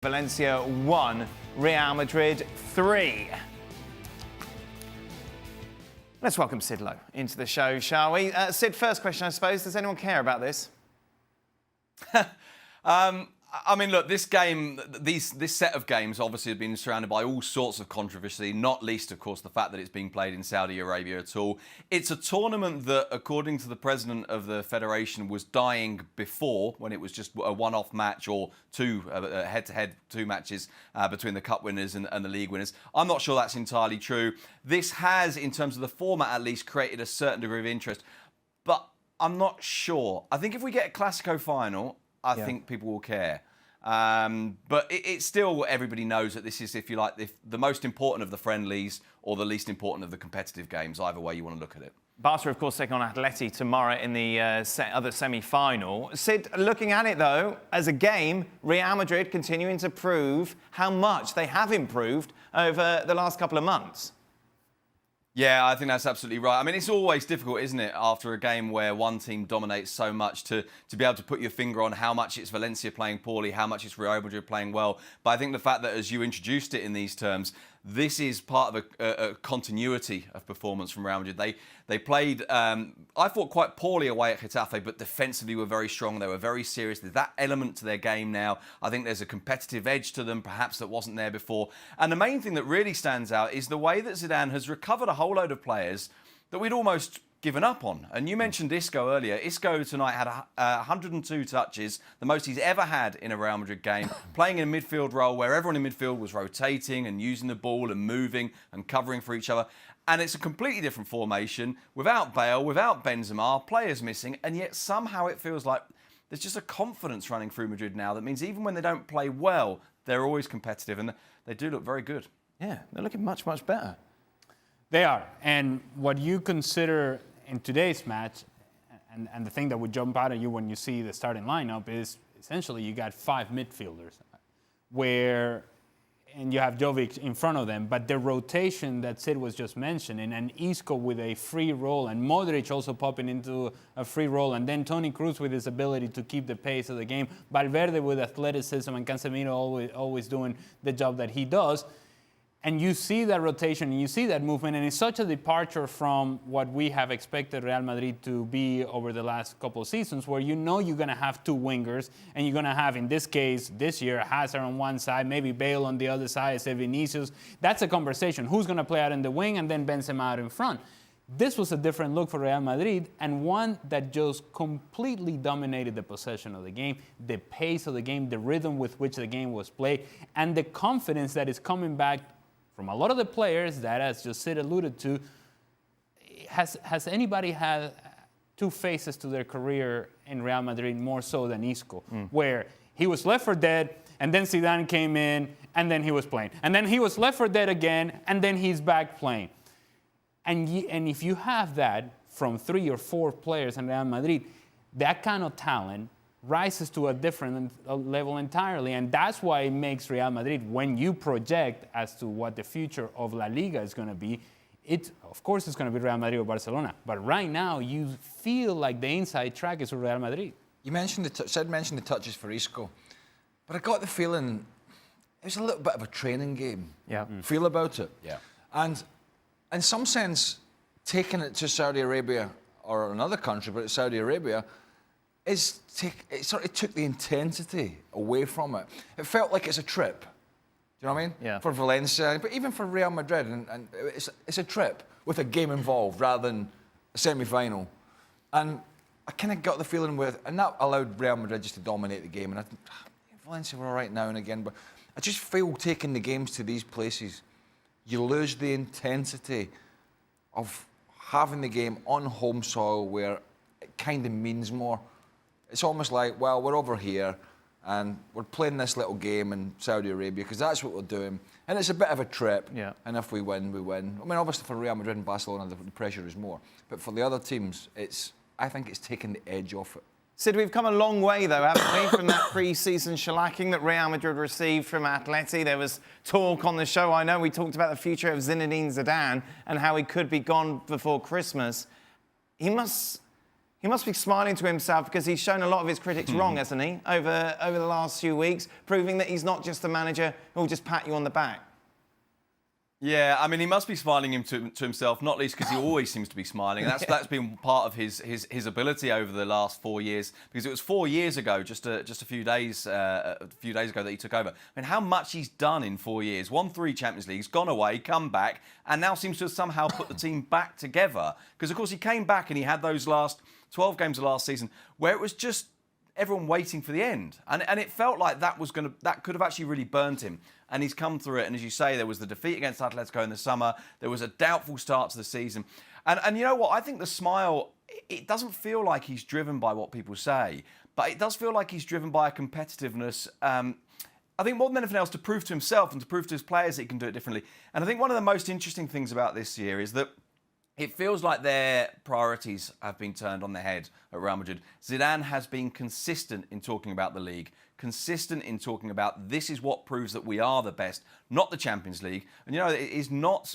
Valencia 1, Real Madrid 3. Let's welcome Sid Lowe into the show, shall we? Sid, first question, I suppose. Does anyone care about this? I mean, look, this game, this set of games obviously have been surrounded by all sorts of controversy, not least, of course, the fact that it's being played in Saudi Arabia at all. It's a tournament that, according to the president of the federation, was dying before, when it was just a one-off match or two head-to-head two matches between the cup winners and the league winners. I'm not sure that's entirely true. This has, in terms of the format at least, created a certain degree of interest, but I'm not sure. I think if we get a Clasico final, I think people will care. But it's still, everybody knows that this is, if you like, the most important of the friendlies or the least important of the competitive games, either way you want to look at it. Barca, of course, taking on Atleti tomorrow in the other semi-final. Sid, looking at it, though, as a game, Real Madrid continuing to prove how much they have improved over the last couple of months. Yeah, I think that's absolutely right. I mean, it's always difficult, isn't it, after a game where one team dominates so much to be able to put your finger on how much it's Valencia playing poorly, how much it's Real Madrid playing well. But I think the fact that, as you introduced it in these terms, this is part of a continuity of performance from Real Madrid. They played, I thought, quite poorly away at Getafe, but defensively were very strong. They were very serious. There's that element to their game now. I think there's a competitive edge to them, perhaps, that wasn't there before. And the main thing that really stands out is the way that Zidane has recovered a whole load of players that we'd almost given up on. And you mentioned Isco earlier. Isco tonight had 102 touches, the most he's ever had in a Real Madrid game, playing in a midfield role where everyone in midfield was rotating and using the ball and moving and covering for each other. And it's a completely different formation, without Bale, without Benzema, players missing, and yet somehow it feels like there's just a confidence running through Madrid now that means even when they don't play well, they're always competitive, and they do look very good. Yeah, they're looking much, much better. They are. And what you consider in today's match, and the thing that would jump out at you when you see the starting lineup is essentially you got five midfielders and you have Jovic in front of them, but the rotation that Sid was just mentioning, and Isco with a free role, and Modric also popping into a free role, and then Toni Kroos with his ability to keep the pace of the game, Valverde with athleticism, and Casemiro always doing the job that he does. And you see that rotation and you see that movement, and it's such a departure from what we have expected Real Madrid to be over the last couple of seasons, where you know you're going to have two wingers, and you're going to have, in this case, this year, Hazard on one side, maybe Bale on the other side, say Vinicius. That's a conversation. Who's going to play out in the wing, and then Benzema out in front? This was a different look for Real Madrid, and one that just completely dominated the possession of the game, the pace of the game, the rhythm with which the game was played, and the confidence that is coming back from a lot of the players that, as just Sid alluded to. Has anybody had two phases to their career in Real Madrid more so than Isco, where he was left for dead, and then Zidane came in, and then he was playing. And then he was left for dead again, and then he's back playing. And if you have that from 3 or 4 players in Real Madrid, that kind of talent rises to a different level entirely. And that's why it makes Real Madrid, when you project as to what the future of La Liga is going to be, of course it's going to be Real Madrid or Barcelona. But right now, you feel like the inside track is Real Madrid. You mentioned Sid mentioned the touches for Isco, but I got the feeling it was a little bit of a training game. Yeah. Feel about it. Yeah. And in some sense, taking it to Saudi Arabia or another country, but it's Saudi Arabia, it sort of took the intensity away from it. It felt like it's a trip. Do you know what I mean? Yeah. For Valencia, but even for Real Madrid, and it's a trip with a game involved rather than a semi-final. And I kind of got the feeling and that allowed Real Madrid just to dominate the game. And Valencia were all right now and again, but I just feel taking the games to these places, you lose the intensity of having the game on home soil where it kind of means more. It's almost like, well, we're over here and we're playing this little game in Saudi Arabia because that's what we're doing. And it's a bit of a trip. Yeah. And if we win, we win. I mean, obviously for Real Madrid and Barcelona, the pressure is more. But for the other teams, I think it's taken the edge off it. Sid, we've come a long way, though, haven't we, from that pre-season shellacking that Real Madrid received from Atleti. There was talk on the show, I know, we talked about the future of Zinedine Zidane and how he could be gone before Christmas. He must He must be smiling to himself because he's shown a lot of his critics wrong, hasn't he, over the last few weeks, proving that he's not just a manager who will just pat you on the back. Yeah, I mean, he must be smiling to himself, not least because he always seems to be smiling. And that's been part of his ability over the last 4 years, because it was 4 years ago, just a few days ago, that he took over. I mean, how much he's done in 4 years. Won 3 Champions Leagues, gone away, come back, and now seems to have somehow put the team back together. Because, of course, he came back and he had those last 12 games of last season where it was just everyone waiting for the end. And it felt like that could have actually really burnt him. And he's come through it. And as you say, there was the defeat against Atletico in the summer. There was a doubtful start to the season. And you know what? I think the smile, it doesn't feel like he's driven by what people say, but it does feel like he's driven by a competitiveness. I think more than anything else, to prove to himself and to prove to his players that he can do it differently. And I think one of the most interesting things about this year is that it feels like their priorities have been turned on their head at Real Madrid. Zidane has been consistent in talking about the league, consistent in talking about this is what proves that we are the best, not the Champions League. And you know, it is not.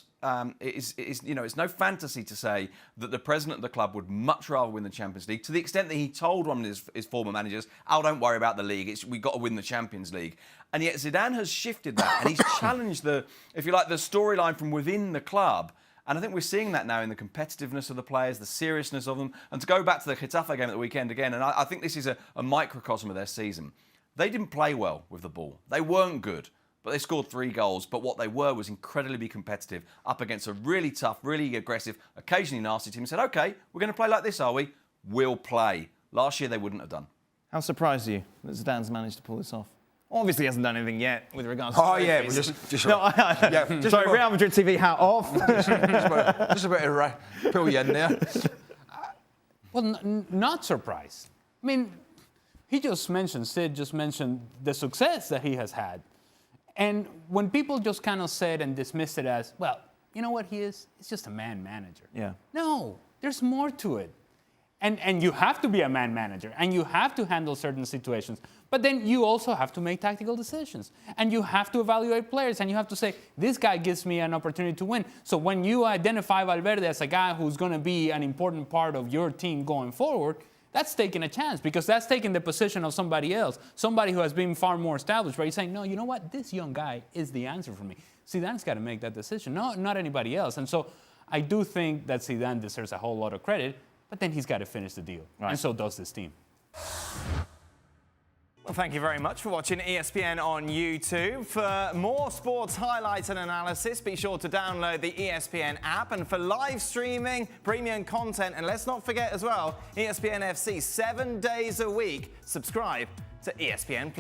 It's no fantasy to say that the president of the club would much rather win the Champions League. To the extent that he told one of his former managers, "Oh, don't worry about the league. We've got to win the Champions League." And yet Zidane has shifted that, and he's challenged the storyline from within the club. And I think we're seeing that now in the competitiveness of the players, the seriousness of them. And to go back to the Getafe game at the weekend again, and I think this is a microcosm of their season. They didn't play well with the ball. They weren't good, but they scored 3 goals. But what they were was incredibly competitive up against a really tough, really aggressive, occasionally nasty team. And said, OK, we're going to play like this, are we? We'll play. Last year, they wouldn't have done. How surprised are you that Zidane's managed to pull this off? Obviously, he hasn't done anything yet with regards to trophies. Sorry, Real Madrid TV hat off. just about to pull you in there. Well, not surprised. I mean, Sid just mentioned the success that he has had. And when people just kind of said and dismissed it as, well, you know what he is? He's just a man manager. Yeah. No, there's more to it. And you have to be a man manager, and you have to handle certain situations. But then you also have to make tactical decisions. And you have to evaluate players, and you have to say, this guy gives me an opportunity to win. So when you identify Valverde as a guy who's going to be an important part of your team going forward, that's taking a chance, because that's taking the position of somebody else, somebody who has been far more established, where you're saying, no, you know what? This young guy is the answer for me. Zidane's got to make that decision, not anybody else. And so I do think that Zidane deserves a whole lot of credit, but then he's got to finish the deal. Right. And so does this team. Well, thank you very much for watching ESPN on YouTube. For more sports highlights and analysis, be sure to download the ESPN app. And for live streaming, premium content, and let's not forget as well, ESPN FC 7 days a week. Subscribe to ESPN+.